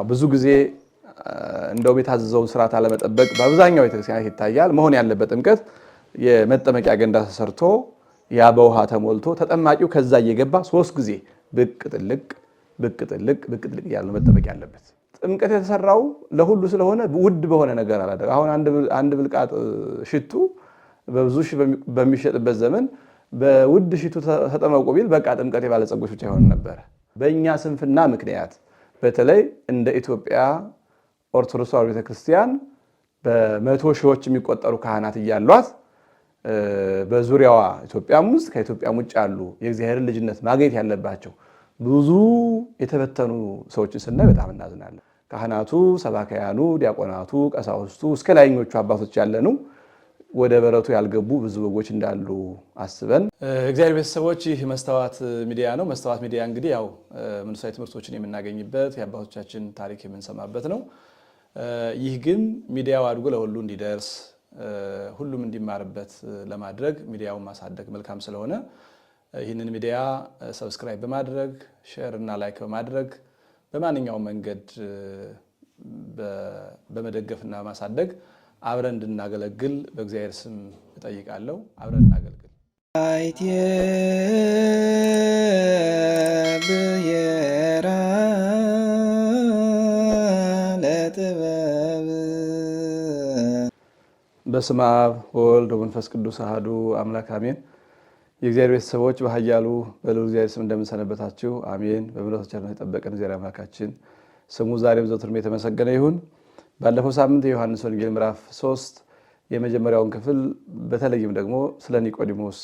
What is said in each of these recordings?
ብዙ ጊዜ እንደው የታዘዘውን ስርዓት አለመጠበቅ በአብዛኛው ቤተክርስቲያን ይታያል። መሆን ያለበት ጥምቀት የመጠመቂያ ገንዳ ተሰርቶ ያ በውሃ ተሞልቶ ተጠማቂው ከዛ እየገባ 3 ጊዜ ብቅ ጥልቅ ብቅ ጥልቅ ብቅ ጥልቅ እያለ መጠመቅ ያለበት። ጥምቀት የተሰራው ለሁሉ ስለሆነ ውድ በሆነ ነገር አላደረገ። አሁን አንድ ብልቃጥ ሽቱ በብዙ ሺህ በሚሸጥበት ዘመን በውድ ሽቱ ተጠመቁ ቢል በቃ ጥምቀት የባለጸጎች ብቻ ይሆን ነበር። በእኛ ስንፍና ምክንያት በተለይ እንደ ኢትዮጵያ ኦርቶዶክስ ተዋሕዶ ቤተክርስቲያን በመቶ ሺዎች የሚቆጠሩ ካህናት እያሏት በዙሪያዋ ኢትዮጵያም ውስጥ ከኢትዮጵያም ውጭ ያሉ የእግዚአብሔርን ልጅነት ማግኘት ያለባቸው ብዙ የተበተኑ ሰዎችን ስናይ በጣም እናዝናለን። ካህናቱ፣ ሰባካያኑ፣ ዲያቆናቱ፣ ቀሳውስቱ እስከ ላይኞቹ አባቶች ያለኑ ወደ በረቱ ያልገቡ ብዙ በጎች እንዳሉ አስበን እግዚአብሔር ቤተሰቦች ይህ መስታወት ሚዲያ ነው። መስታወት ሚዲያ እንግዲህ ያው መንፈሳዊ ትምህርቶችን የምናገኝበት የአባቶቻችን ታሪክ የምንሰማበት ነው። ይህ ግን ሚዲያው አድጎ ለሁሉ እንዲደርስ ሁሉም እንዲማርበት ለማድረግ ሚዲያውን ማሳደግ መልካም ስለሆነ ይህንን ሚዲያ ሰብስክራይብ በማድረግ ሼር እና ላይክ በማድረግ በማንኛውም መንገድ በመደገፍና ማሳደግ አብረን እንድናገለግል በእግዚአብሔር ስም እጠይቃለሁ። አብረን እናገልግል። በስመ አብ ወወልድ ወመንፈስ ቅዱስ አሐዱ አምላክ አሜን። የእግዚአብሔር ቤተሰቦች በኃያሉ በልዑል እግዚአብሔር ስም እንደምንሰነበታችሁ አሜን። በምሕረቱ ቸርነት የጠበቀን እግዚአብሔር አምላካችን ስሙ ዛሬም ዘወትርም የተመሰገነ ይሁን። ባለፈው ሳምንት የዮሐንስ ወንጌል ምዕራፍ 3 የመጀመሪያውን ክፍል በተለይም ደግሞ ስለ ኒቆዲሞስ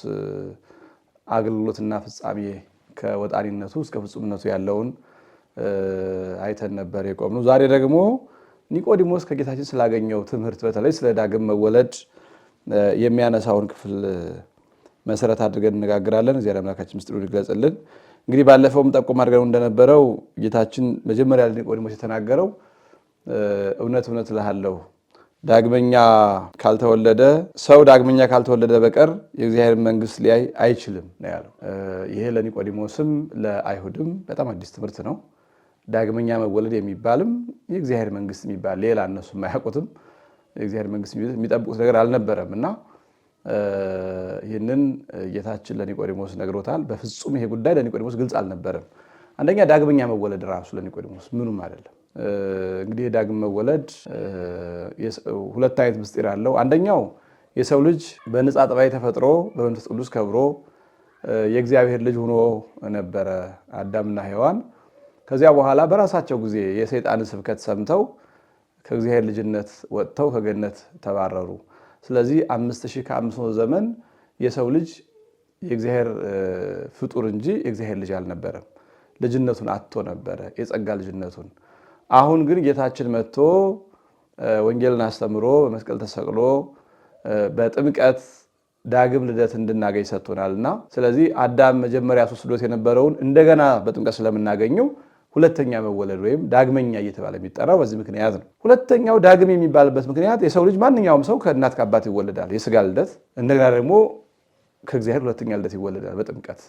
አገልግሎትና ፍጻሜ ከወጣኒነቱ እስከ ፍጹምነቱ ያለውን አይተን ነበር የቆምነው። ዛሬ ደግሞ ኒቆዲሞስ ከጌታችን ስላገኘው ትምህርት በተለይ ስለ ዳግም መወለድ የሚያነሳውን ክፍል መሰረት አድርገን እንነጋገራለን። እግዚአብሔር አምላካችን ምስጢሩን ይግለጽልን። እንግዲህ ባለፈውም ጠቆም አድርገን እንደነበረው ጌታችን መጀመሪያ ለኒቆዲሞስ የተናገረው እውነት እውነት እልሃለሁ ዳግመኛ ካልተወለደ ሰው ዳግመኛ ካልተወለደ በቀር የእግዚአብሔር መንግሥት ሊያይ አይችልም ነው ያለው። ይሄ ለኒቆዲሞስም ለአይሁድም በጣም አዲስ ትምህርት ነው። ዳግመኛ መወለድ የሚባልም የእግዚአብሔር መንግሥት የሚባል ሌላ እነሱ የማያውቁትም የእግዚአብሔር መንግሥት የሚጠብቁት ነገር አልነበረም እና ይህንን ጌታችን ለኒቆዲሞስ ነግሮታል። በፍጹም ይሄ ጉዳይ ለኒቆዲሞስ ግልጽ አልነበረም። አንደኛ ዳግመኛ መወለድ ራሱ ለኒቆዲሞስ ምኑም አይደለም። እንግዲህ ዳግም መወለድ ሁለት አይነት ምስጢር አለው። አንደኛው የሰው ልጅ በነፃ ጠባይ ተፈጥሮ በመንፈስ ቅዱስ ከብሮ የእግዚአብሔር ልጅ ሆኖ ነበረ አዳምና ሔዋን። ከዚያ በኋላ በራሳቸው ጊዜ የሰይጣንን ስብከት ሰምተው ከእግዚአብሔር ልጅነት ወጥተው ከገነት ተባረሩ። ስለዚህ 5500 ዘመን የሰው ልጅ የእግዚአብሔር ፍጡር እንጂ የእግዚአብሔር ልጅ አልነበረም። ልጅነቱን አጥቶ ነበረ፣ የጸጋ ልጅነቱን። አሁን ግን ጌታችን መጥቶ ወንጌልን አስተምሮ በመስቀል ተሰቅሎ በጥምቀት ዳግም ልደት እንድናገኝ ሰጥቶናልና ስለዚህ አዳም መጀመሪያ ተወስዶት የነበረውን እንደገና በጥምቀት ስለምናገኘው ሁለተኛ መወለድ ወይም ዳግመኛ እየተባለ የሚጠራው በዚህ ምክንያት ነው። ሁለተኛው ዳግም የሚባልበት ምክንያት የሰው ልጅ ማንኛውም ሰው ከእናት ከአባት ይወለዳል፣ የስጋ ልደት። እንደገና ደግሞ ከእግዚአብሔር ሁለተኛ ልደት ይወለዳል በጥምቀት።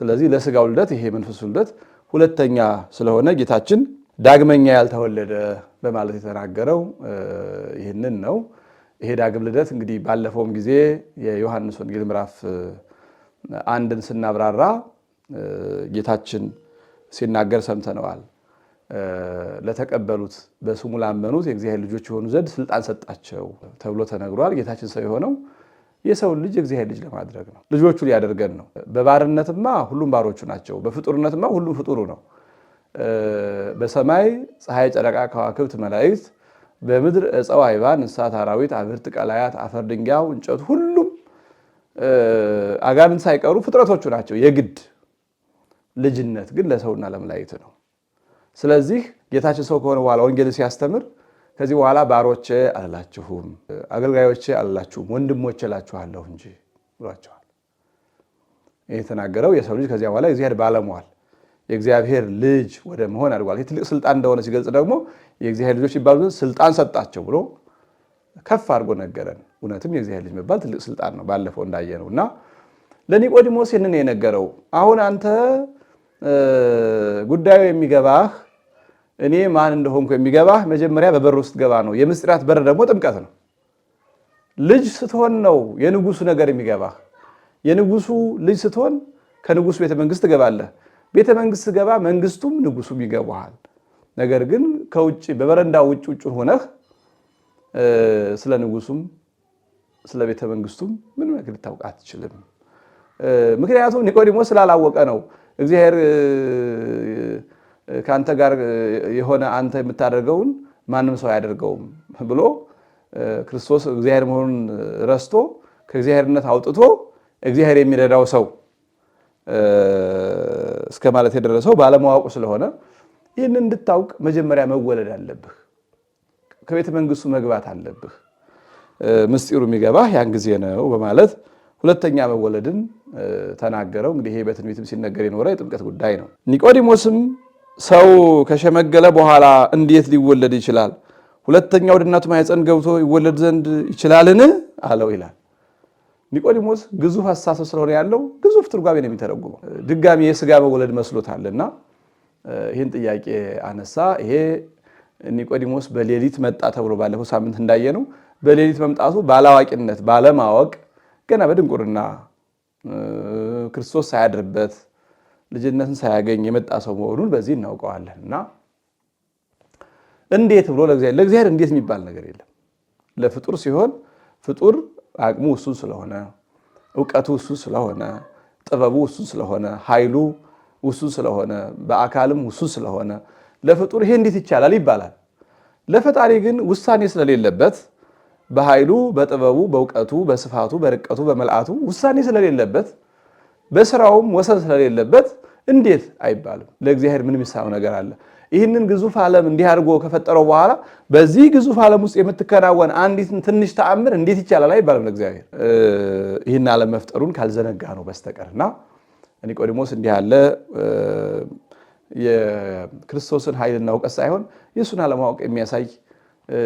ስለዚህ ለስጋው ልደት ይሄ መንፈሱ ልደት ሁለተኛ ስለሆነ ጌታችን ዳግመኛ ያልተወለደ በማለት የተናገረው ይህንን ነው። ይሄ ዳግም ልደት እንግዲህ ባለፈውም ጊዜ የዮሐንስ ወንጌል ምዕራፍ 1ን ስናብራራ ጌታችን ሲናገር ሰምተነዋል። ለተቀበሉት በስሙ ላመኑት የእግዚአብሔር ልጆች የሆኑ ዘንድ ስልጣን ሰጣቸው ተብሎ ተነግሯል። ጌታችን ሰው የሆነው የሰውን ልጅ የእግዚአብሔር ልጅ ለማድረግ ነው፣ ልጆቹ ሊያደርገን ነው። በባርነትማ ሁሉም ባሮቹ ናቸው፣ በፍጡርነትማ ሁሉም ፍጡሩ ነው። በሰማይ ፀሐይ፣ ጨረቃ፣ ከዋክብት፣ መላእክት፣ በምድር ዕፀው፣ አይባን፣ እንስሳት፣ አራዊት፣ አብርት፣ ቀላያት፣ አፈር፣ ድንጋዩ፣ እንጨቱ ሁሉም አጋንንት ሳይቀሩ ፍጥረቶቹ ናቸው። የግድ ልጅነት ግን ለሰውና ለመላእክት ነው። ስለዚህ ጌታችን ሰው ከሆነ በኋላ ወንጌልን ሲያስተምር ከዚህ በኋላ ባሮቼ አልላችሁም፣ አገልጋዮቼ አልላችሁም፣ ወንድሞቼ እላችኋለሁ እንጂ ብሏቸዋል። ይህ የተናገረው የሰው ልጅ ከዚያ በኋላ የእግዚአብሔር ባለሟል የእግዚአብሔር ልጅ ወደ መሆን አድጓል። ይህ ትልቅ ስልጣን እንደሆነ ሲገልጽ ደግሞ የእግዚአብሔር ልጆች ይባሉ ስልጣን ሰጣቸው ብሎ ከፍ አድርጎ ነገረን። እውነትም የእግዚአብሔር ልጅ መባል ትልቅ ስልጣን ነው፣ ባለፈው እንዳየነው እና ለኒቆዲሞስ ይህንን የነገረው አሁን አንተ ጉዳዩ የሚገባህ እኔ ማን እንደሆንኩ የሚገባህ መጀመሪያ በበር ውስጥ ገባ ነው። የምስጢራት በር ደግሞ ጥምቀት ነው። ልጅ ስትሆን ነው የንጉሱ ነገር የሚገባህ። የንጉሱ ልጅ ስትሆን ከንጉሱ ቤተ መንግስት ትገባለህ። ቤተ መንግስት ገባ መንግስቱም ንጉሱም ይገባሃል። ነገር ግን ከውጭ በበረንዳው ውጭ ሆነህ ስለ ንጉሱም ስለ ቤተ መንግስቱም ምን ነገር ልታውቅ አትችልም። ምክንያቱም ኒቆዲሞስ ስላላወቀ ነው። እግዚአብሔር ካንተ ጋር የሆነ አንተ የምታደርገውን ማንም ሰው አያደርገውም ብሎ ክርስቶስ እግዚአብሔር መሆኑን ረስቶ ከእግዚአብሔርነት አውጥቶ እግዚአብሔር የሚረዳው ሰው እስከ ማለት የደረሰው ባለማወቁ ስለሆነ ይህንን እንድታውቅ መጀመሪያ መወለድ አለብህ። ከቤተ መንግስቱ መግባት አለብህ። ምስጢሩ የሚገባህ ያን ጊዜ ነው በማለት ሁለተኛ መወለድን ተናገረው። እንግዲህ ይሄ በትንቢትም ሲነገር የኖረ የጥምቀት ጉዳይ ነው። ኒቆዲሞስም ሰው ከሸመገለ በኋላ እንዴት ሊወለድ ይችላል? ሁለተኛ ወደ እናቱ ማኅፀን ገብቶ ይወለድ ዘንድ ይችላልን? አለው ይላል። ኒቆዲሞስ ግዙፍ አስተሳሰብ ስለሆነ ያለው ግዙፍ ትርጓሜ ነው የሚተረጉመው። ድጋሚ የስጋ መወለድ መስሎታልና ይህን ጥያቄ አነሳ። ይሄ ኒቆዲሞስ በሌሊት መጣ ተብሎ ባለፈው ሳምንት እንዳየነው በሌሊት መምጣቱ ባላዋቂነት ባለማወቅ ገና በድንቁርና ክርስቶስ ሳያድርበት ልጅነትን ሳያገኝ የመጣ ሰው መሆኑን በዚህ እናውቀዋለን። እና እንዴት ብሎ ለእግዚአብሔር እንዴት የሚባል ነገር የለም። ለፍጡር ሲሆን ፍጡር አቅሙ እሱን ስለሆነ እውቀቱ እሱን ስለሆነ ጥበቡ እሱን ስለሆነ ኃይሉ እሱን ስለሆነ በአካልም እሱን ስለሆነ ለፍጡር ይሄ እንዴት ይቻላል ይባላል። ለፈጣሪ ግን ውሳኔ ስለሌለበት በኃይሉ በጥበቡ በእውቀቱ በስፋቱ በርቀቱ በመልአቱ ውሳኔ ስለሌለበት በስራውም ወሰን ስለሌለበት እንዴት አይባልም። ለእግዚአብሔር ምን የሚሳነው ነገር አለ? ይህንን ግዙፍ ዓለም እንዲህ አድርጎ ከፈጠረው በኋላ በዚህ ግዙፍ ዓለም ውስጥ የምትከናወን አንዲትን ትንሽ ተአምር እንዴት ይቻላል አይባልም ለእግዚአብሔር። ይህን ዓለም መፍጠሩን ካልዘነጋ ነው በስተቀርና ኒቆዲሞስ እንዲህ ያለ የክርስቶስን ኃይልና እውቀት ሳይሆን የእሱን አለማወቅ የሚያሳይ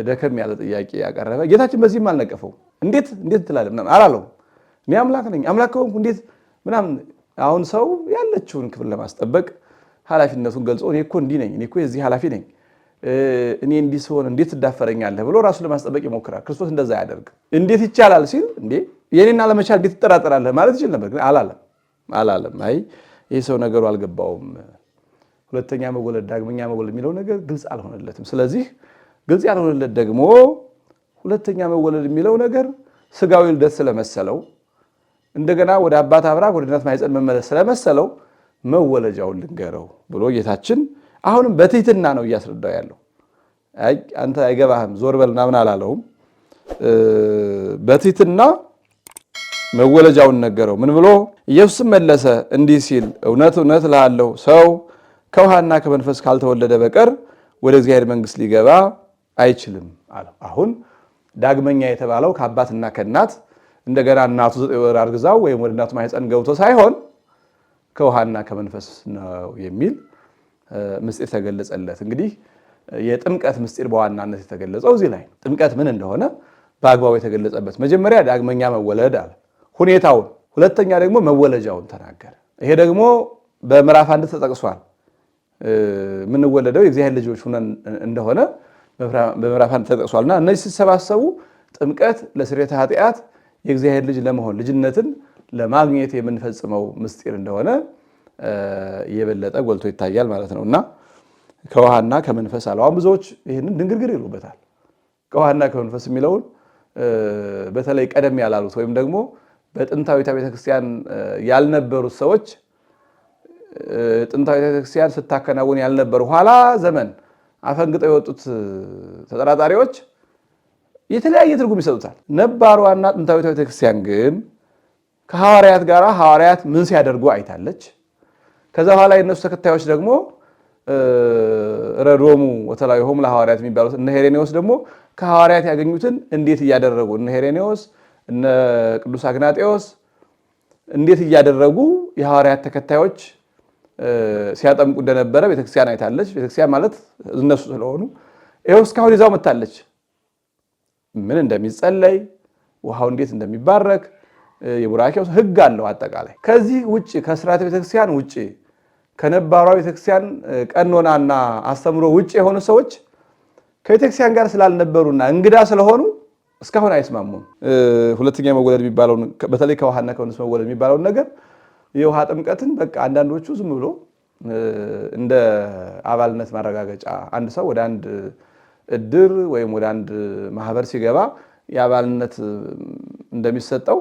ደከም ያለ ጥያቄ ያቀረበ። ጌታችን በዚህም አልነቀፈው። እንዴት ትላለህ ምናምን አላለውም። እኔ አምላክ ነኝ፣ አምላክ ከሆንኩ እንዴት ምናምን። አሁን ሰው ያለችውን ክብር ለማስጠበቅ ኃላፊነቱን ገልጾ እኔ እኮ እንዲህ ነኝ፣ እኔ እኮ የዚህ ኃላፊ ነኝ፣ እኔ እንዲህ ስሆን እንዴት ትዳፈረኛለህ ብሎ ራሱን ለማስጠበቅ ይሞክራል። ክርስቶስ እንደዛ አያደርግም። እንዴት ይቻላል ሲል እንዴ የኔን አለመቻል እንዴት ትጠራጠራለህ ማለት ይችል ነበር፣ ግን አላለም። አይ ይህ ሰው ነገሩ አልገባውም። ሁለተኛ መወለድ ዳግመኛ መወለድ የሚለው ነገር ግልጽ አልሆነለትም። ስለዚህ ግልጽ ያልሆነለት ደግሞ ሁለተኛ መወለድ የሚለው ነገር ስጋዊ ልደት ስለመሰለው እንደገና ወደ አባት አብራክ ወደ እናት ማኅፀን መመለስ ስለመሰለው መወለጃውን ልንገረው ብሎ ጌታችን አሁንም በትህትና ነው እያስረዳው ያለው። አይ አንተ አይገባህም ዞር በል ምናምን አላለውም። በትህትና መወለጃውን ነገረው። ምን ብሎ? ኢየሱስም መለሰ እንዲህ ሲል እውነት እውነት እልሃለሁ ሰው ከውሃና ከመንፈስ ካልተወለደ በቀር ወደ እግዚአብሔር መንግሥት ሊገባ አይችልም አለው። አሁን ዳግመኛ የተባለው ከአባትና ከእናት እንደገና እናቱ 9 ወር አርግዛው ወይም ወደ እናቱ ማኅፀን ገብቶ ሳይሆን ከውሃና ከመንፈስ ነው የሚል ምስጢር ተገለጸለት። እንግዲህ የጥምቀት ምስጢር በዋናነት የተገለጸው እዚህ ላይ ጥምቀት ምን እንደሆነ በአግባቡ የተገለጸበት መጀመሪያ ዳግመኛ መወለድ አለ ሁኔታውን፣ ሁለተኛ ደግሞ መወለጃውን ተናገረ። ይሄ ደግሞ በምዕራፍ 1 ተጠቅሷል። የምንወለደው የእግዚአብሔር ልጆች ሆነን እንደሆነ በምዕራፍ 1 ተጠቅሷልና እነዚህ ሲሰባሰቡ ጥምቀት ለስርየተ ኃጢአት የእግዚአብሔር ልጅ ለመሆን ልጅነትን ለማግኘት የምንፈጽመው ምስጢር እንደሆነ የበለጠ ጎልቶ ይታያል ማለት ነው። እና ከውሃና ከመንፈስ አለው። አሁን ብዙዎች ይህንን ድንግርግር ይሉበታል። ከውሃና ከመንፈስ የሚለውን በተለይ ቀደም ያላሉት ወይም ደግሞ በጥንታዊቷ ቤተክርስቲያን ያልነበሩት ሰዎች ጥንታዊቷ ቤተክርስቲያን ስታከናውን ያልነበሩ ኋላ ዘመን አፈንግጠው የወጡት ተጠራጣሪዎች የተለያየ ትርጉም ይሰጡታል። ነባሯና ጥንታዊቷ ቤተክርስቲያን ግን ከሐዋርያት ጋር ሐዋርያት ምን ሲያደርጉ አይታለች። ከዛ በኋላ የነሱ ተከታዮች ደግሞ ረዶሙ ወተላዊሆሙ ለሐዋርያት የሚባሉት እነ ሄሬኔዎስ ደግሞ ከሐዋርያት ያገኙትን እንዴት እያደረጉ እነ ሄሬኔዎስ እነ ቅዱስ አግናጤዎስ እንዴት እያደረጉ የሐዋርያት ተከታዮች ሲያጠምቁ እንደነበረ ቤተክርስቲያን አይታለች። ቤተክርስቲያን ማለት እነሱ ስለሆኑ ይኸው እስካሁን ይዛው መታለች። ምን እንደሚጸለይ ውሃው እንዴት እንደሚባረክ የቡራኬው ሕግ አለው። አጠቃላይ ከዚህ ውጪ ከሥርዓተ ቤተክርስቲያን ውጪ ከነባሯ ቤተክርስቲያን ቀኖናና አስተምሮ ውጭ የሆኑ ሰዎች ከቤተክርስቲያን ጋር ስላልነበሩና እንግዳ ስለሆኑ እስካሁን አይስማሙም። ሁለተኛ መወለድ የሚባለውን በተለይ ከውሃና ከመንፈስ መወለድ የሚባለውን ነገር የውሃ ጥምቀትን በቃ አንዳንዶቹ ዝም ብሎ እንደ አባልነት ማረጋገጫ አንድ ሰው ወደ አንድ እድር ወይም ወደ አንድ ማህበር ሲገባ የአባልነት እንደሚሰጠው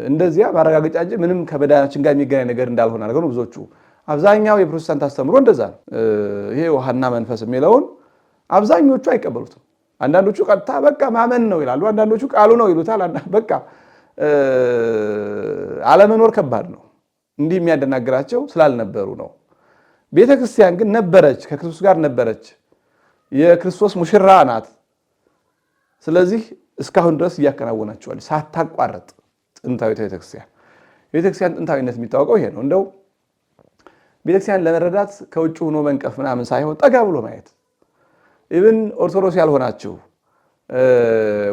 እንደዚያ ማረጋገጫ እንጂ ምንም ከመዳናችን ጋር የሚገናኝ ነገር እንዳልሆነ አድርገው ነው ብዙዎቹ። አብዛኛው የፕሮቴስታንት አስተምሮ እንደዛ ነው። ይሄ ውሃና መንፈስ የሚለውን አብዛኞቹ አይቀበሉትም። አንዳንዶቹ ቀጥታ በቃ ማመን ነው ይላሉ፣ አንዳንዶቹ ቃሉ ነው ይሉታል። በቃ አለመኖር ከባድ ነው። እንዲህ የሚያደናግራቸው ስላልነበሩ ነው። ቤተክርስቲያን ግን ነበረች፣ ከክርስቶስ ጋር ነበረች፣ የክርስቶስ ሙሽራ ናት። ስለዚህ እስካሁን ድረስ እያከናወናቸዋል ሳታቋርጥ ጥንታዊት ቤተክርስቲያን። የቤተክርስቲያን ጥንታዊነት የሚታወቀው ይሄ ነው። እንደው ቤተክርስቲያን ለመረዳት ከውጭ ሆኖ መንቀፍ ምናምን ሳይሆን ጠጋ ብሎ ማየት። ኢቭን ኦርቶዶክስ ያልሆናችሁ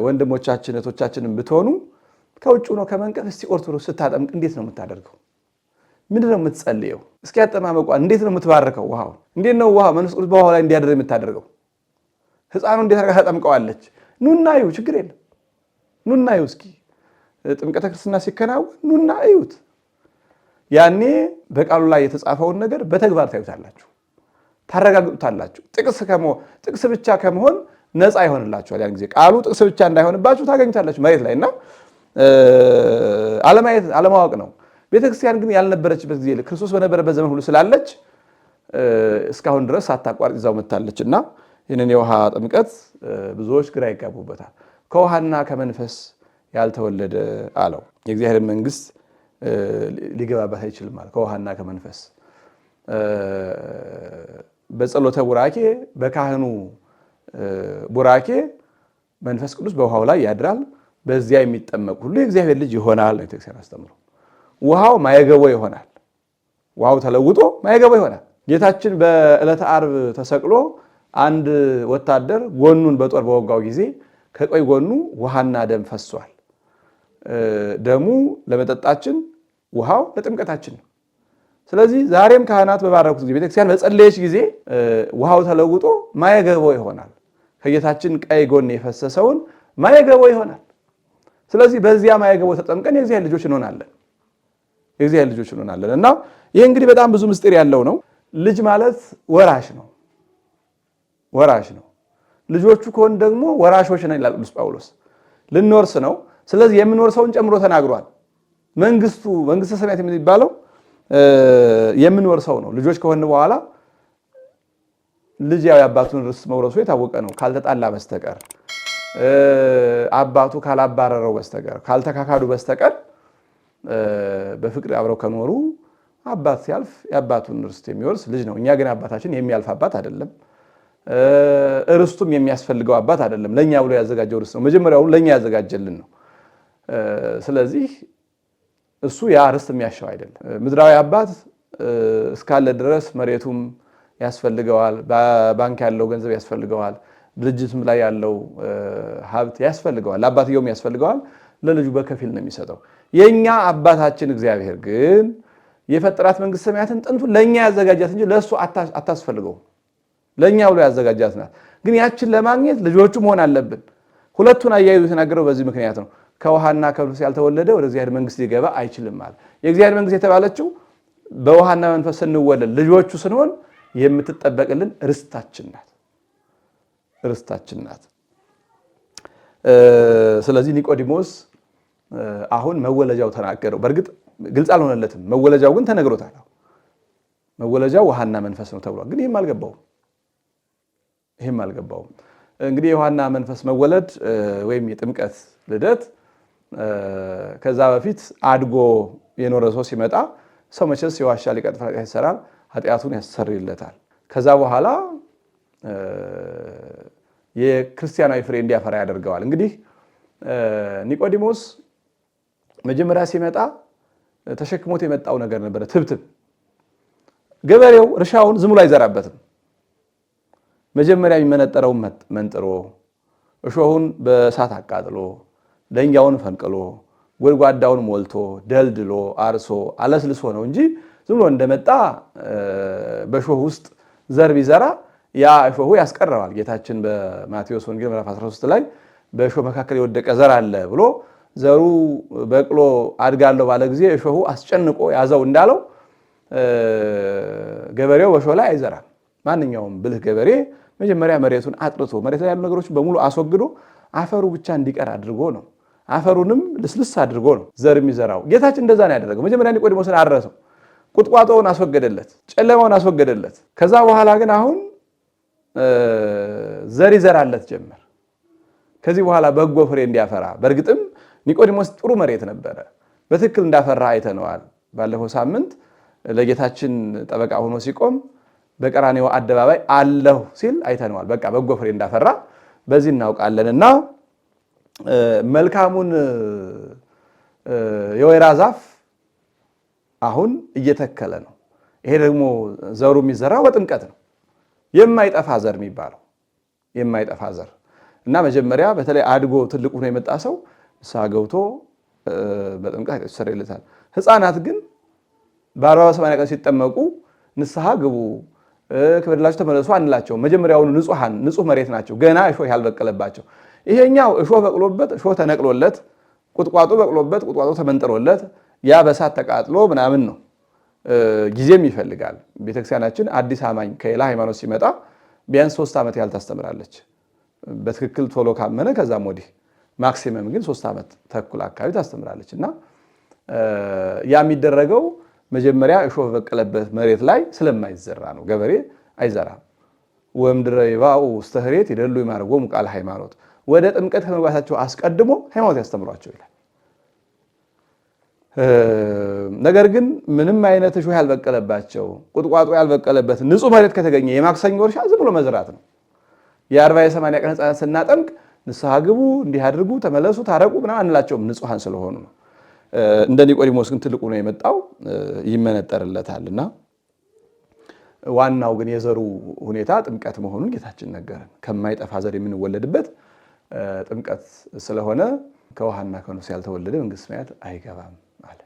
ወንድሞቻችን እህቶቻችንን ብትሆኑ ከውጭ ሆኖ ከመንቀፍ እስቲ ኦርቶዶክስ ስታጠምቅ እንዴት ነው የምታደርገው? ምንድን ነው የምትጸልየው? እስኪ ያጠማመቋ እንዴት ነው የምትባርከው? ውሃውን እንዴት ነው ውሃ መንፈስ ቅዱስ በውሃው ላይ እንዲያደር የምታደርገው? ህፃኑ እንዴት አድርጋ ታጠምቀዋለች? ኑና እዩ፣ ችግር የለም ኑና እዩ። እስኪ ጥምቀተ ክርስትና ሲከናወን ኑና እዩት። ያኔ በቃሉ ላይ የተጻፈውን ነገር በተግባር ታዩታላችሁ፣ ታረጋግጡታላችሁ። ጥቅስ ብቻ ከመሆን ነፃ ይሆንላችኋል። ያን ጊዜ ቃሉ ጥቅስ ብቻ እንዳይሆንባችሁ ታገኙታላችሁ መሬት ላይ እና አለማወቅ ነው። ቤተክርስቲያን ግን ያልነበረችበት ጊዜ ክርስቶስ በነበረበት ዘመን ሁሉ ስላለች እስካሁን ድረስ ሳታቋርጥ ይዛው መታለች እና ይህንን የውሃ ጥምቀት ብዙዎች ግራ ይጋቡበታል። ከውሃና ከመንፈስ ያልተወለደ አለው የእግዚአብሔር መንግስት ሊገባበት አይችልም ማለት ከውሃና ከመንፈስ በጸሎተ ቡራኬ በካህኑ ቡራኬ መንፈስ ቅዱስ በውሃው ላይ ያድራል። በዚያ የሚጠመቅ ሁሉ የእግዚአብሔር ልጅ ይሆናል ነው ቤተክርስቲያን አስተምሮ። ውሃው ማየገቦ ይሆናል። ውሃው ተለውጦ ማየገቦ ይሆናል። ጌታችን በዕለተ ዓርብ ተሰቅሎ አንድ ወታደር ጎኑን በጦር በወጋው ጊዜ ከቀኝ ጎኑ ውሃና ደም ፈሷል። ደሙ ለመጠጣችን፣ ውሃው ለጥምቀታችን ነው። ስለዚህ ዛሬም ካህናት በባረኩት ጊዜ ቤተክርስቲያን በጸለየች ጊዜ ውሃው ተለውጦ ማየገቦ ይሆናል። ከጌታችን ቀኝ ጎን የፈሰሰውን ማየገቦ ይሆናል። ስለዚህ በዚያ ማየገቦ ተጠምቀን የእግዚአብሔር ልጆች እንሆናለን። የእግዚአብሔር ልጆች እንሆናለን እና ይህ እንግዲህ በጣም ብዙ ምስጢር ያለው ነው። ልጅ ማለት ወራሽ ነው። ወራሽ ነው። ልጆቹ ከሆን ደግሞ ወራሾች ነን ይላል ቅዱስ ጳውሎስ። ልንወርስ ነው። ስለዚህ የምንወርሰውን ጨምሮ ተናግሯል። መንግስተ ሰማያት የሚባለው የምንወርሰው ነው። ልጆች ከሆን በኋላ ልጅ ያው የአባቱን ርስት መውረሱ የታወቀ ነው። ካልተጣላ በስተቀር አባቱ ካላባረረው በስተቀር ካልተካካዱ በስተቀር በፍቅር አብረው ከኖሩ አባት ሲያልፍ የአባቱን ርስት የሚወርስ ልጅ ነው። እኛ ግን አባታችን የሚያልፍ አባት አይደለም። ርስቱም የሚያስፈልገው አባት አይደለም። ለኛ ብሎ ያዘጋጀው ርስት ነው። መጀመሪያውን ለኛ ያዘጋጀልን ነው። ስለዚህ እሱ ያ ርስት የሚያሻው አይደለም። ምድራዊ አባት እስካለ ድረስ መሬቱም ያስፈልገዋል፣ ባንክ ያለው ገንዘብ ያስፈልገዋል፣ ድርጅትም ላይ ያለው ሀብት ያስፈልገዋል፣ ለአባትየውም ያስፈልገዋል። ለልጁ በከፊል ነው የሚሰጠው። የኛ አባታችን እግዚአብሔር ግን የፈጠራት መንግስተ ሰማያትን ጥንቱን ለኛ ያዘጋጃት እንጂ ለሱ አታስፈልገው። ለኛ ብሎ ያዘጋጃት ናት። ግን ያችን ለማግኘት ልጆቹ መሆን አለብን። ሁለቱን አያይዞ የተናገረው በዚህ ምክንያት ነው። ከውሃና ከመንፈስ ያልተወለደ ወደ እግዚአብሔር መንግስት ሊገባ አይችልም ማለት። የእግዚአብሔር መንግስት የተባለችው በውሃና መንፈስ ስንወለድ ልጆቹ ስንሆን የምትጠበቅልን ርስታችን ናት። ርስታችን ናት። ስለዚህ ኒቆዲሞስ አሁን መወለጃው ተናገረው። በእርግጥ ግልጽ አልሆነለትም። መወለጃው ግን ተነግሮታል። መወለጃው ውሃና መንፈስ ነው ተብሏል። ግን ይህም አልገባውም። እንግዲህ የውሃና መንፈስ መወለድ ወይም የጥምቀት ልደት ከዛ በፊት አድጎ የኖረ ሰው ሲመጣ ሰው መቼስ ይዋሻል፣ ይቀጥፋል፣ ይሰራል፣ ኃጢአቱን ያሰርይለታል። ከዛ በኋላ የክርስቲያናዊ ፍሬ እንዲያፈራ ያደርገዋል። እንግዲህ ኒቆዲሞስ መጀመሪያ ሲመጣ ተሸክሞት የመጣው ነገር ነበረ፣ ትብትብ። ገበሬው እርሻውን ዝም ብሎ አይዘራበትም። መጀመሪያ የሚመነጠረውን መንጥሮ፣ እሾሁን በእሳት አቃጥሎ፣ ደንጊያውን ፈንቅሎ፣ ጎድጓዳውን ሞልቶ፣ ደልድሎ፣ አርሶ፣ አለስልሶ ነው እንጂ ዝም ብሎ እንደመጣ በእሾህ ውስጥ ዘር ቢዘራ ያ እሾሁ ያስቀረዋል። ጌታችን በማቴዎስ ወንጌል ምዕራፍ 13 ላይ በእሾህ መካከል የወደቀ ዘር አለ ብሎ ዘሩ በቅሎ አድጋለሁ ባለ ጊዜ እሾሁ አስጨንቆ ያዘው እንዳለው ገበሬው በእሾህ ላይ አይዘራም። ማንኛውም ብልህ ገበሬ መጀመሪያ መሬቱን አጥርቶ መሬት ላይ ያሉ ነገሮችን በሙሉ አስወግዶ አፈሩ ብቻ እንዲቀር አድርጎ ነው፣ አፈሩንም ልስልስ አድርጎ ነው ዘር የሚዘራው። ጌታችን እንደዛ ነው ያደረገው። መጀመሪያ ኒቆዲሞስን አረሰው፣ ቁጥቋጦውን አስወገደለት፣ ጨለማውን አስወገደለት። ከዛ በኋላ ግን አሁን ዘር ይዘራለት ጀመር። ከዚህ በኋላ በጎ ፍሬ እንዲያፈራ። በእርግጥም ኒቆዲሞስ ጥሩ መሬት ነበረ፣ በትክክል እንዳፈራ አይተነዋል። ባለፈው ሳምንት ለጌታችን ጠበቃ ሆኖ ሲቆም በቀራንዮ አደባባይ አለሁ ሲል አይተነዋል። በቃ በጎ ፍሬ እንዳፈራ በዚህ እናውቃለንና መልካሙን የወይራ ዛፍ አሁን እየተከለ ነው። ይሄ ደግሞ ዘሩ የሚዘራው በጥምቀት ነው። የማይጠፋ ዘር የሚባለው የማይጠፋ ዘር እና መጀመሪያ በተለይ አድጎ ትልቁ ሆኖ የመጣ ሰው ንስሐ ገብቶ በጥምቀት ይሰረይለታል። ሕፃናት ግን በ40-80 ቀን ሲጠመቁ ንስሐ ግቡ ከበደላችሁ ተመለሱ አንላቸው። መጀመሪያውኑ ንጹህ መሬት ናቸው፣ ገና እሾህ ያልበቀለባቸው። ይሄኛው እሾህ በቅሎበት እሾህ ተነቅሎለት፣ ቁጥቋጦ በቅሎበት ቁጥቋጦ ተመንጥሮለት ያ በሳት ተቃጥሎ ምናምን ነው። ጊዜም ይፈልጋል። ቤተክርስቲያናችን አዲስ አማኝ ከሌላ ሃይማኖት ሲመጣ ቢያንስ 3 ዓመት ያህል ታስተምራለች። በትክክል ቶሎ ካመነ ከዛም ወዲህ ማክሲመም ግን 3 ዓመት ተኩል አካባቢ ታስተምራለች። እና ያ የሚደረገው መጀመሪያ እሾህ በቀለበት መሬት ላይ ስለማይዘራ ነው። ገበሬ አይዘራም። ወምድረ ይባኡ ውስተ ኅሬት ይደሉ ይማርጎሙ ቃለ ሃይማኖት፣ ወደ ጥምቀት ከመግባታቸው አስቀድሞ ሃይማኖት ያስተምሯቸው ይላል። ነገር ግን ምንም አይነት እሾህ ያልበቀለባቸው ቁጥቋጦ ያልበቀለበት ንጹህ መሬት ከተገኘ የማክሰኞ እርሻ ዝም ብሎ መዝራት ነው። የ40-80 ቀን ሕፃናት ስናጠምቅ ንስሐ ግቡ፣ እንዲህ አድርጉ፣ ተመለሱ፣ ታረቁ ምናምን አንላቸውም፣ ንጹሐን ስለሆኑ ነው። እንደ ኒቆዲሞስ ግን ትልቁ ነው የመጣው፣ ይመነጠርለታልና ዋናው ግን የዘሩ ሁኔታ ጥምቀት መሆኑን ጌታችን ነገረን። ከማይጠፋ ዘር የምንወለድበት ጥምቀት ስለሆነ ከውሃና ከነፍስ ያልተወለደ መንግሥተ ሰማያት አይገባም አለ።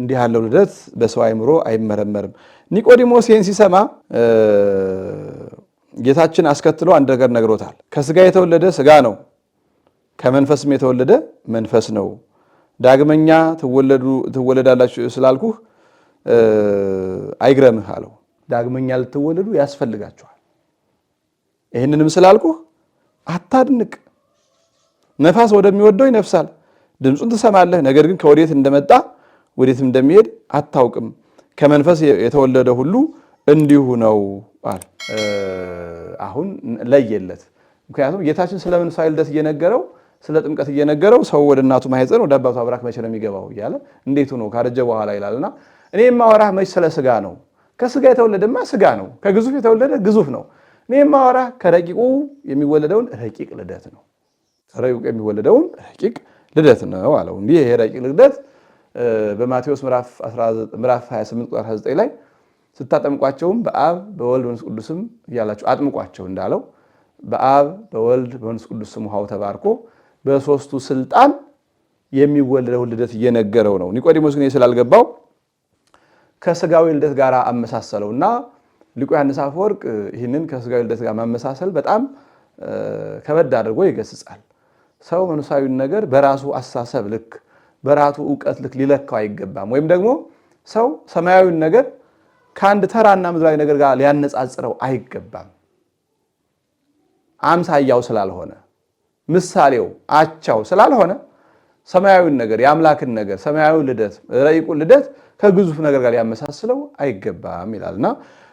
እንዲህ ያለው ልደት በሰው አእምሮ አይመረመርም። ኒቆዲሞስ ይህን ሲሰማ ጌታችን አስከትሎ አንድ ነገር ነግሮታል። ከስጋ የተወለደ ስጋ ነው፣ ከመንፈስም የተወለደ መንፈስ ነው። ዳግመኛ ትወለዳላችሁ ስላልኩህ አይግረምህ አለው። ዳግመኛ ልትወለዱ ያስፈልጋችኋል። ይህንንም ስላልኩህ አታድንቅ። ነፋስ ወደሚወደው ይነፍሳል፣ ድምፁን ትሰማለህ፣ ነገር ግን ከወዴት እንደመጣ ወዴትም እንደሚሄድ አታውቅም። ከመንፈስ የተወለደ ሁሉ እንዲሁ ነው አለ። አሁን ለየለት። ምክንያቱም ጌታችን ስለ መንፈሳዊ ልደት እየነገረው ስለ ጥምቀት እየነገረው ሰው ወደ እናቱ ማኅፀን ወደ አባቱ አብራክ መቼ ነው የሚገባው እያለ እንዴት ሆኖ ካረጀ በኋላ ይላልና እኔ የማወራህ መች ስለ ስጋ ነው። ከስጋ የተወለደማ ስጋ ነው፣ ከግዙፍ የተወለደ ግዙፍ ነው። እኔ የማወራህ ከረቂቁ የሚወለደውን ረቂቅ ልደት ነው። ረቂቁ የሚወለደውን ረቂቅ ልደት ነው አለው። እንዲህ ይሄ ረቂቅ ልደት በማቴዎስ ምዕራፍ 28 ቁጥር 29 ላይ ስታጠምቋቸውም በአብ በወልድ በመንፈስ ቅዱስም እያላችሁ አጥምቋቸው እንዳለው በአብ በወልድ በመንፈስ ቅዱስ ስም ውሃው ተባርኮ በሶስቱ ስልጣን የሚወለደውን ልደት እየነገረው ነው። ኒቆዲሞስ ግን ስላልገባው ከስጋዊ ልደት ጋር አመሳሰለውና ሊቁ ዮሐንስ አፈወርቅ ይህንን ከስጋዊ ልደት ጋር ማመሳሰል በጣም ከበድ አድርጎ ይገስጻል። ሰው መንፈሳዊን ነገር በራሱ አስተሳሰብ ልክ በራሱ ዕውቀት ልክ ሊለካው አይገባም። ወይም ደግሞ ሰው ሰማያዊን ነገር ከአንድ ተራና ምድራዊ ነገር ጋር ሊያነጻጽረው አይገባም። አምሳያው ስላልሆነ ምሳሌው አቻው ስላልሆነ ሰማያዊን ነገር የአምላክን ነገር ሰማያዊ ልደት ረቂቁን ልደት ከግዙፍ ነገር ጋር ሊያመሳስለው አይገባም ይላልና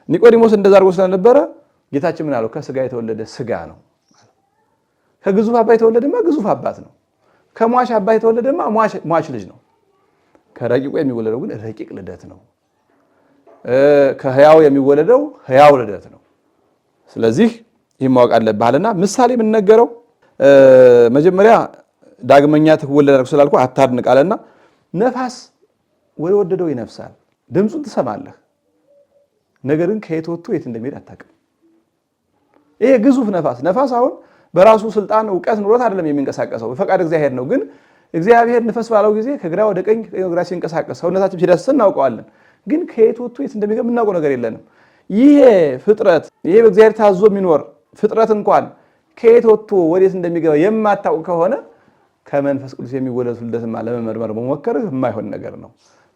ኒቆዲሞስ እንደዛ አድርጎ ስለነበረ ጌታችን ምን አለው? ከስጋ የተወለደ ስጋ ነው። ከግዙፍ አባት የተወለደማ ግዙፍ አባት ነው። ከሟች አባት የተወለደማ ሟች ልጅ ነው። ከረቂቁ የሚወለደው ግን ረቂቅ ልደት ነው። ከሕያው የሚወለደው ሕያው ልደት ነው። ስለዚህ ይህ ማወቅ አለብሃልና ምሳሌ የምንነገረው መጀመሪያ ዳግመኛ ትወለዳለህ ስላልኩ አታድንቅ አለና ነፋስ ወደ ወደደው ይነፍሳል፣ ድምፁን ትሰማለህ፣ ነገር ግን ከየት ወጥቶ የት እንደሚሄድ አታውቅም። ይሄ ግዙፍ ነፋስ አሁን በራሱ ስልጣን ዕውቀት ኑሮት አይደለም የሚንቀሳቀሰው፣ በፈቃድ እግዚአብሔር ነው። ግን እግዚአብሔር ንፈስ ባለው ጊዜ ከግራ ወደ ቀኝ ከግራ ሲንቀሳቀስ ሰውነታችን ሲዳስስ እናውቀዋለን። ግን ከየት ወጥቶ የት እንደሚገባ የምናውቀው ነገር የለንም። ይሄ ፍጥረት ይሄ በእግዚአብሔር ታዞ የሚኖር ፍጥረት እንኳን ከየት ወጥቶ ወዴት እንደሚገባ የማታውቅ ከሆነ ከመንፈስ ቅዱስ የሚወለድ ልደትማ ለመመርመር መሞከርህ የማይሆን ነገር ነው።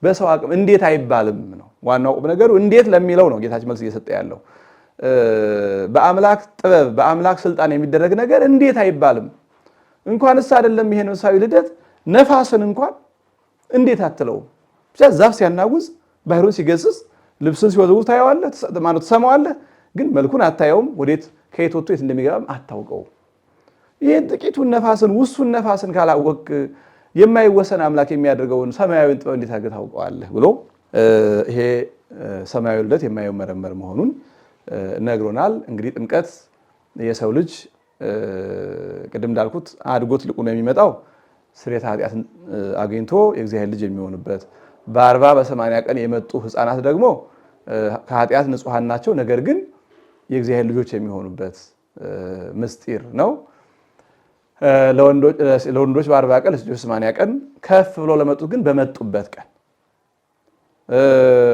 በሰው አቅም እንዴት አይባልም ነው ዋናው ቁም ነገሩ። እንዴት ለሚለው ነው ጌታችን መልስ እየሰጠ ያለው። በአምላክ ጥበብ በአምላክ ስልጣን የሚደረግ ነገር እንዴት አይባልም። እንኳንስ አይደለም ይሄን መንፈሳዊ ልደት ነፋስን እንኳን እንዴት አትለውም። ብቻ ዛፍ ሲያናጉዝ ባህሩን ሲገስጽ ልብስን ሲወዘውዝ ታየዋለህ፣ ማለት ትሰማዋለህ፣ ግን መልኩን አታየውም። ወዴት ከየት ወጥቶ የት እንደሚገባም አታውቀውም። ይህን ጥቂቱን ነፋስን ውሱን ነፋስን ካላወቅ የማይወሰን አምላክ የሚያደርገውን ሰማያዊን ጥበብ እንዴት አድርገህ ታውቀዋለህ ብሎ ይሄ ሰማያዊ ልደት የማይመረመር መሆኑን ነግሮናል። እንግዲህ ጥምቀት የሰው ልጅ ቅድም እንዳልኩት አድጎ ትልቁ ነው የሚመጣው ስርየተ ኃጢአትን አግኝቶ የእግዚአብሔር ልጅ የሚሆንበት፣ በ40 በ80 ቀን የመጡ ህፃናት ደግሞ ከኃጢአት ንጹሐን ናቸው፣ ነገር ግን የእግዚአብሔር ልጆች የሚሆኑበት ምስጢር ነው። ለወንዶች በ40 ቀን ለሴቶች 80 ቀን ከፍ ብሎ ለመጡት ግን በመጡበት ቀን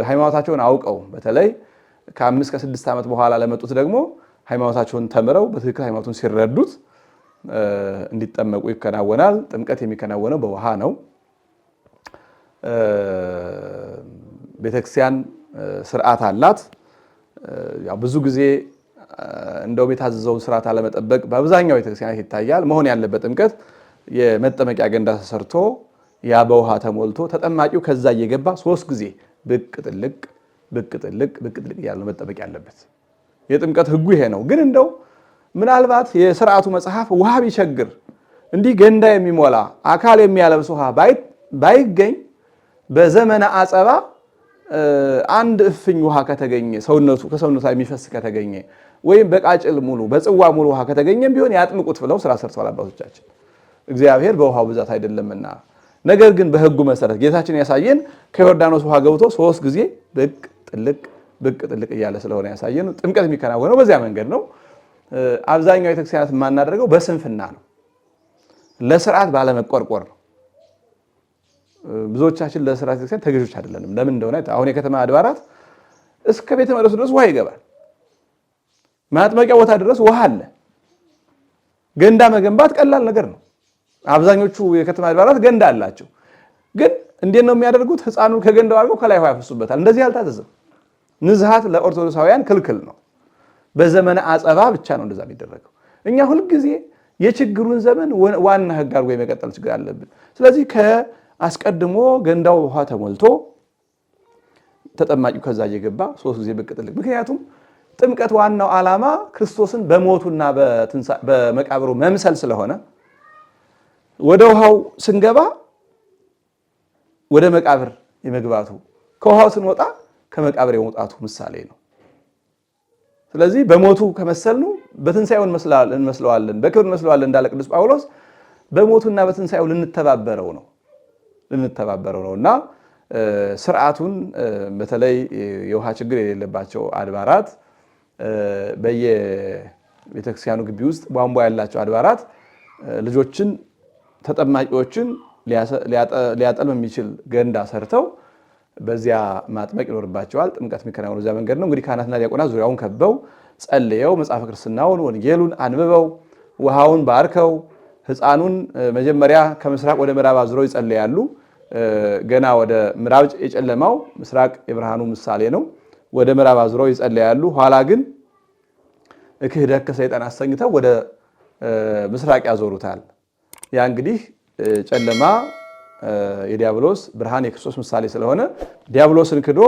ሃይማኖታቸውን አውቀው በተለይ ከ5 ከ6 ዓመት በኋላ ለመጡት ደግሞ ሃይማኖታቸውን ተምረው በትክክል ሃይማኖቱን ሲረዱት እንዲጠመቁ ይከናወናል። ጥምቀት የሚከናወነው በውሃ ነው። ቤተክርስቲያን ስርዓት አላት። ያው ብዙ ጊዜ እንደው የታዘዘውን ስርዓት አለመጠበቅ በአብዛኛው ቤተክርስቲያን ይታያል። መሆን ያለበት ጥምቀት የመጠመቂያ ገንዳ ተሰርቶ ያ በውሃ ተሞልቶ ተጠማቂው ከዛ እየገባ 3 ጊዜ ብቅ ጥልቅ ብቅ ጥልቅ ብቅ ጥልቅ ያለው መጠመቅ ያለበት የጥምቀት ህጉ ይሄ ነው። ግን እንደው ምናልባት የሥርዓቱ መጽሐፍ ውሃ ቢቸግር እንዲህ ገንዳ የሚሞላ አካል የሚያለብስ ውሃ ባይገኝ በዘመነ አጸባ አንድ እፍኝ ውሃ ከተገኘ ከሰውነቱ የሚፈስ ከተገኘ ወይም በቃጭል ሙሉ በጽዋ ሙሉ ውሃ ከተገኘም ቢሆን ያጥምቁት ብለው ስራ ሰርተዋል አባቶቻችን። እግዚአብሔር በውሃው ብዛት አይደለምና፣ ነገር ግን በህጉ መሰረት ጌታችን ያሳየን ከዮርዳኖስ ውሃ ገብቶ 3 ጊዜ ብቅ ጥልቅ ብቅ ጥልቅ እያለ ስለሆነ ያሳየን። ጥምቀት የሚከናወነው በዚያ መንገድ ነው። አብዛኛው ቤተክርስቲያናት የማናደርገው በስንፍና ነው፣ ለስርዓት ባለመቆርቆር ነው። ብዙዎቻችን ለስርዓት ቤተክርስቲያን ተገዦች አይደለንም። ለምን እንደሆነ አሁን የከተማ አድባራት እስከ ቤተ መቅደሱ ድረስ ውሃ ይገባል። ማጥመቂያ ቦታ ድረስ ውሃ አለ። ገንዳ መገንባት ቀላል ነገር ነው። አብዛኞቹ የከተማ አድባራት ገንዳ አላቸው። ግን እንዴት ነው የሚያደርጉት? ህፃኑን ከገንዳው አድርገው ከላይ ውሃ ያፈሱበታል። እንደዚህ አልታዘዘም። ንዝሃት ለኦርቶዶክሳውያን ክልክል ነው። በዘመነ አጸባ ብቻ ነው እንደዛ የሚደረገው። እኛ ሁልጊዜ የችግሩን ዘመን ዋና ህግ አድርጎ የመቀጠል ችግር አለብን። ስለዚህ አስቀድሞ ገንዳው ውሃ ተሞልቶ ተጠማቂው ከዛ እየገባ 3 ጊዜ ብቅ ጥልቅ። ምክንያቱም ጥምቀት ዋናው ዓላማ ክርስቶስን በሞቱና በመቃብሩ መምሰል ስለሆነ ወደ ውሃው ስንገባ ወደ መቃብር የመግባቱ፣ ከውሃው ስንወጣ ከመቃብር የመውጣቱ ምሳሌ ነው። ስለዚህ በሞቱ ከመሰልኑ በትንሣኤው እንመስለዋለን፣ በክብር እንመስለዋለን እንዳለ ቅዱስ ጳውሎስ በሞቱና በትንሣኤው ልንተባበረው ነውና ስርዓቱን በተለይ የውሃ ችግር የሌለባቸው አድባራት በየቤተክርስቲያኑ ግቢ ውስጥ ቧንቧ ያላቸው አድባራት ልጆችን ተጠማቂዎችን ሊያጠልም የሚችል ገንዳ ሰርተው በዚያ ማጥመቅ ይኖርባቸዋል። ጥምቀት የሚከናወነው በዚያ መንገድ ነው። እንግዲህ ካህናትና ዲያቆናት ዙሪያውን ከበው ጸልየው መጽሐፈ ክርስትናውን ወንጌሉን አንብበው ውሃውን ባርከው ሕፃኑን መጀመሪያ ከምስራቅ ወደ ምዕራብ አዙረው ይጸልያሉ። ገና ወደ ምዕራብ የጨለማው ምስራቅ የብርሃኑ ምሳሌ ነው። ወደ ምዕራብ አዙረው ይጸልያሉ። ኋላ ግን ክህደት ከሰይጣን አሰኝተው ወደ ምስራቅ ያዞሩታል። ያ እንግዲህ ጨለማ የዲያብሎስ ብርሃን የክርስቶስ ምሳሌ ስለሆነ ዲያብሎስን ክዶ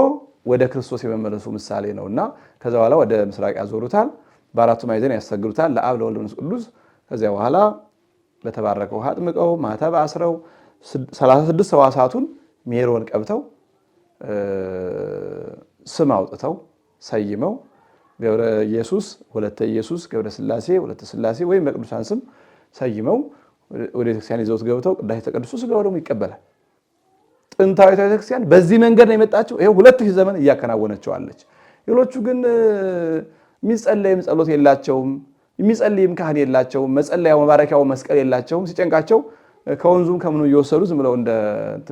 ወደ ክርስቶስ የመመለሱ ምሳሌ ነውና ከዛ በኋላ ወደ ምስራቅ ያዞሩታል። በአራቱ ማዕዘን ያሰግዱታል ለአብ ለወልድ ለመንፈስ ቅዱስ። ከዚያ በኋላ በተባረከ ውሃ አጥምቀው ማተብ አስረው 36 ሕዋሳቱን ሜሮን ቀብተው ስም አውጥተው ሰይመው ገብረ ኢየሱስ ወለተ ኢየሱስ ገብረ ሥላሴ ወለተ ሥላሴ ወይም በቅዱሳን ስም ሰይመው ወደ ቤተክርስቲያን ይዘውት ገብተው ቅዳሴ ተቀድሶ ሥጋው ደግሞ ይቀበላል። ጥንታዊት ቤተክርስቲያን በዚህ መንገድ ነው የመጣችው። ይሄው 2000 ዘመን እያከናወነችው አለች። ሌሎቹ ግን የሚጸለይም ጸሎት የላቸውም፣ የሚጸልይም ካህን የላቸውም፣ መጸለያው መባረኪያው መስቀል የላቸውም። ሲጨንቃቸው ከወንዙም ከምኑ እየወሰዱ ዝም ብለው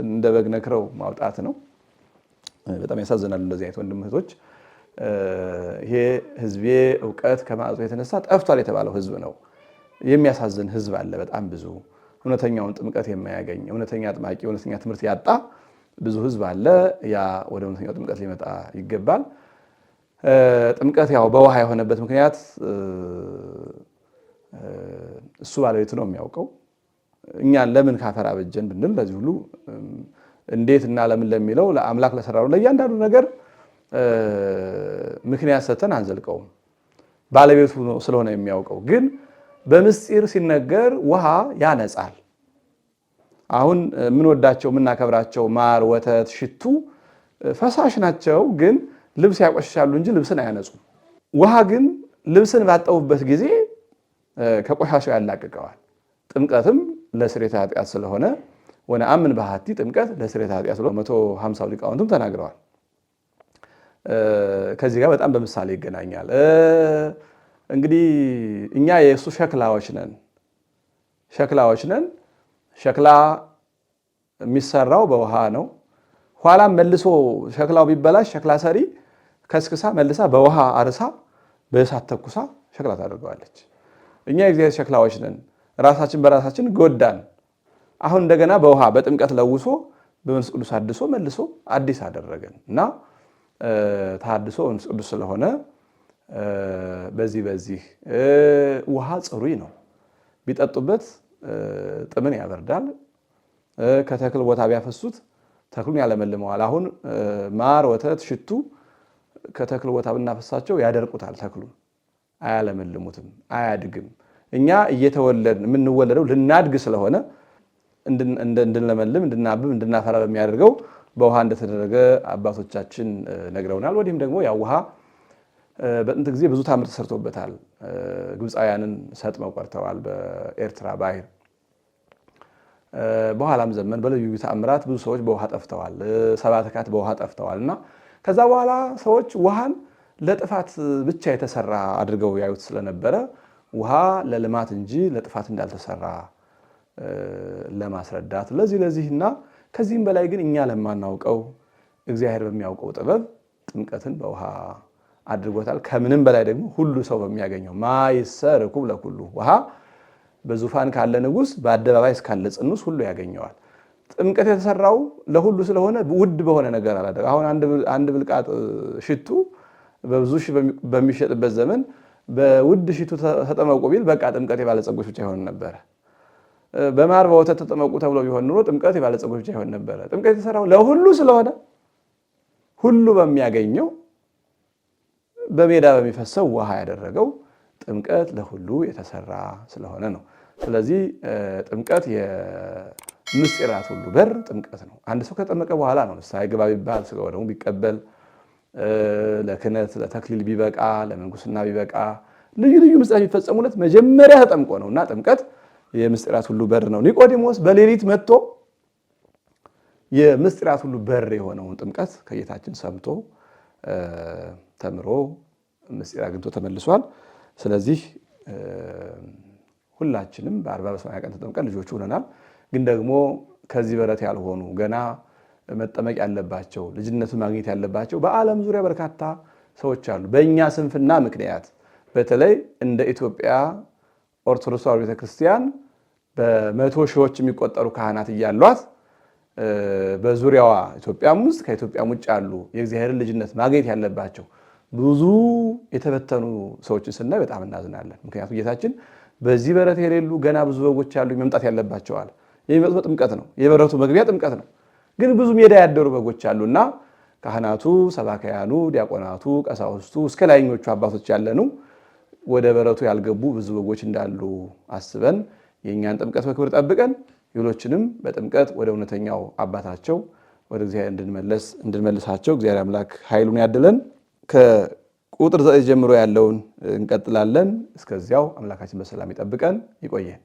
እንደ በግ ነክረው ማውጣት ነው። በጣም ያሳዝናሉ እንደዚህ አይነት ወንድም እህቶች። ይሄ ህዝቤ እውቀት ከማጣቱ የተነሳ ጠፍቷል የተባለው ህዝብ ነው። የሚያሳዝን ህዝብ አለ በጣም ብዙ፣ እውነተኛውን ጥምቀት የማያገኝ እውነተኛ አጥማቂ እውነተኛ ትምህርት ያጣ ብዙ ህዝብ አለ። ያ ወደ እውነተኛው ጥምቀት ሊመጣ ይገባል። ጥምቀት ያው በውሃ የሆነበት ምክንያት እሱ ባለቤቱ ነው የሚያውቀው። እኛን ለምን ካፈር አበጀን ብንል ለዚህ ሁሉ እንዴት እና ለምን ለሚለው ለአምላክ ለሰራው ለእያንዳንዱ ነገር ምክንያት ሰተን አንዘልቀውም። ባለቤቱ ስለሆነ የሚያውቀው። ግን በምስጢር ሲነገር ውሃ ያነጻል። አሁን የምንወዳቸው የምናከብራቸው ማር፣ ወተት፣ ሽቱ ፈሳሽ ናቸው፣ ግን ልብስ ያቆሽሻሉ እንጂ ልብስን አያነጹም። ውሃ ግን ልብስን ባጠቡበት ጊዜ ከቆሻሻው ያላቅቀዋል። ጥምቀትም ለስርየተ ኃጢአት ስለሆነ ወነአምን በሃቲ ጥምቀት ለስርየተ ኃጢአት ብሎ 150 ሊቃውንትም ተናግረዋል። ከዚህ ጋር በጣም በምሳሌ ይገናኛል። እንግዲህ እኛ የእሱ ሸክላዎች ነን። ሸክላ የሚሰራው በውሃ ነው። ኋላም መልሶ ሸክላው ቢበላሽ ሸክላ ሰሪ ከስክሳ መልሳ በውሃ አርሳ በእሳት ተኩሳ ሸክላ ታደርገዋለች። እኛ የእግዚአብሔር ሸክላዎች ነን። ራሳችን በራሳችን ጎዳን። አሁን እንደገና በውሃ በጥምቀት ለውሶ በመንፈስ ቅዱስ አድሶ መልሶ አዲስ አደረገን እና ታድሶ መንፈስ ቅዱስ ስለሆነ በዚህ ውሃ ጽሩይ ነው። ቢጠጡበት ጥምን ያበርዳል። ከተክል ቦታ ቢያፈሱት ተክሉን ያለመልመዋል። አሁን ማር፣ ወተት፣ ሽቱ ከተክል ቦታ ብናፈሳቸው ያደርቁታል። ተክሉን አያለመልሙትም፣ አያድግም። እኛ እየተወለድን የምንወለደው ልናድግ ስለሆነ እንድንለመልም፣ እንድናብብ፣ እንድናፈራ በሚያደርገው በውሃ እንደተደረገ አባቶቻችን ነግረውናል። ወዲህም ደግሞ ያው ውሃ በጥንት ጊዜ ብዙ ታምር ተሰርቶበታል። ግብፃውያንን ሰጥመው ቀርተዋል በኤርትራ ባህር። በኋላም ዘመን በልዩ ተአምራት ብዙ ሰዎች በውሃ ጠፍተዋል። ሰብአ ተካት በውሃ ጠፍተዋል እና ከዛ በኋላ ሰዎች ውሃን ለጥፋት ብቻ የተሰራ አድርገው ያዩት ስለነበረ ውሃ ለልማት እንጂ ለጥፋት እንዳልተሰራ ለማስረዳት ለዚህና ከዚህም በላይ ግን እኛ ለማናውቀው እግዚአብሔር በሚያውቀው ጥበብ ጥምቀትን በውሃ አድርጎታል። ከምንም በላይ ደግሞ ሁሉ ሰው በሚያገኘው ማይሰርኩብ ለኩሉ ውሃ በዙፋን ካለ ንጉሥ በአደባባይ እስካለ ጽኑስ ሁሉ ያገኘዋል። ጥምቀት የተሰራው ለሁሉ ስለሆነ ውድ በሆነ ነገር አላደረገ። አሁን አንድ ብልቃጥ ሽቱ በብዙ ሺህ በሚሸጥበት ዘመን በውድ ሽቱ ተጠመቁ ቢል በቃ ጥምቀት የባለጸጎች ብቻ ይሆን ነበረ። በማር በወተት ተጠመቁ ተብሎ ቢሆን ኑሮ ጥምቀት የባለጸጎች ብቻ ይሆን ነበረ። ጥምቀት የተሰራው ለሁሉ ስለሆነ ሁሉ በሚያገኘው በሜዳ በሚፈሰው ውሃ ያደረገው ጥምቀት ለሁሉ የተሰራ ስለሆነ ነው። ስለዚህ ጥምቀት የምስጢራት ሁሉ በር ጥምቀት ነው። አንድ ሰው ከጠመቀ በኋላ ነው ንስሐ ይግባ ቢባል ሥጋው ደግሞ ቢቀበል ለክህነት ለተክሊል ቢበቃ ለምንኩስና ቢበቃ ልዩ ልዩ ምስጢራት ቢፈጸሙለት መጀመሪያ ተጠምቆ ነው እና ጥምቀት የምስጢራት ሁሉ በር ነው። ኒቆዲሞስ በሌሊት መጥቶ የምስጢራት ሁሉ በር የሆነውን ጥምቀት ከጌታችን ሰምቶ ተምሮ ምስጢር አግኝቶ ተመልሷል። ስለዚህ ሁላችንም በ40 በ80 ቀን ተጠምቀን ልጆቹ ሆነናል። ግን ደግሞ ከዚህ በረት ያልሆኑ ገና መጠመቅ ያለባቸው ልጅነትን ማግኘት ያለባቸው በዓለም ዙሪያ በርካታ ሰዎች አሉ። በእኛ ስንፍና ምክንያት በተለይ እንደ ኢትዮጵያ ኦርቶዶክስ ተዋሕዶ ቤተክርስቲያን በመቶ ሺዎች የሚቆጠሩ ካህናት እያሏት በዙሪያዋ ኢትዮጵያም ውስጥ ከኢትዮጵያም ውጭ ያሉ የእግዚአብሔርን ልጅነት ማግኘት ያለባቸው ብዙ የተበተኑ ሰዎችን ስናይ በጣም እናዝናለን። ምክንያቱም ጌታችን በዚህ በረት የሌሉ ገና ብዙ በጎች ያሉ መምጣት ያለባቸዋል። የሚመጡት በጥምቀት ነው። የበረቱ መግቢያ ጥምቀት ነው። ግን ብዙ ሜዳ ያደሩ በጎች አሉና ካህናቱ፣ ሰባክያኑ፣ ዲያቆናቱ፣ ቀሳውስቱ እስከ ላይኞቹ አባቶች ያለኑ ወደ በረቱ ያልገቡ ብዙ በጎች እንዳሉ አስበን የእኛን ጥምቀት በክብር ጠብቀን ሌሎችንም በጥምቀት ወደ እውነተኛው አባታቸው ወደ እግዚአብሔር እንድንመልሳቸው እግዚአብሔር አምላክ ኃይሉን ያድለን። ከቁጥር 9 ጀምሮ ያለውን እንቀጥላለን። እስከዚያው አምላካችን በሰላም ይጠብቀን፣ ይቆየን።